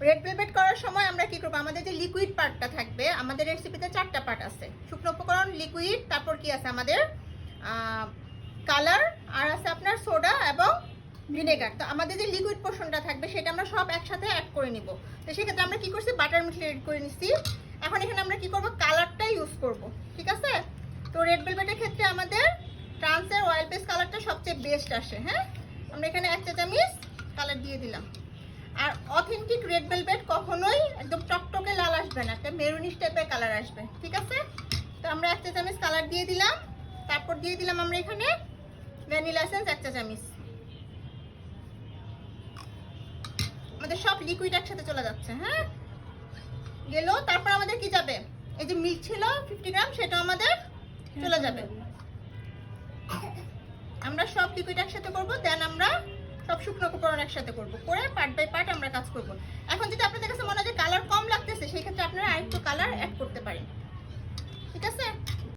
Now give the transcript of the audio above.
Red velvet করার সময় আমরা কি করব, আমাদের যে লিকুইড পার্টটা থাকবে, আমাদের রেসিপিতে 4টা পার্ট আছে, শুকনো উপকরণ, লিকুইড, তারপর কি আছে আমাদের কালার, আর আছে আপনার সোডা এবং ভিনেগার। তো আমাদের যে লিকুইড পোর্শনটা থাকবে সেটা আমরা সব একসাথে অ্যাড করে নিব। তো সেক্ষেত্রে আমরা কি করছি, বাটার মিল্ক রেড করে নিচ্ছি। এখন এখানে আমরা কি করব, কালারটা ইউজ করব, ঠিক আছে। তো রেড ভেলভেটের ক্ষেত্রে আমাদের ট্রান্সের অয়েল পেস্ট কালারটা সবচেয়ে বেস্ট আসে। হ্যাঁ, আমরা এখানে 1 চা চামচ কালার দিয়ে দিলাম। আর অথেন্টিক রেড ভেলভেট কখনোই একদম টকটকে লাল আসবে না, একটা মেরুনিশ টাইপের কালার আসবে, ঠিক আছে। তো আমরা 1 চা চামচ কালার দিয়ে দিলাম। তারপর দিয়ে দিলাম আমরা এখানে ভ্যানিলা এসেন্স 1 চা চামচ। আমাদের সব লিকুইড একসাথে চলে যাচ্ছে। হ্যাঁ, গেল। তারপর আমাদের কি যাবে, এই যে মিল্ক ছিল 50 গ্রাম, সেটা আমাদের চলে যাবে। আমরা সব লিকুইড একসাথে করব, দেন আমরা সব শুকনো উপকরণ একসাথে করব, করে পার্ট বাই পার্ট আমরা কাজ করব। এখন যদি আপনাদের কাছে মনে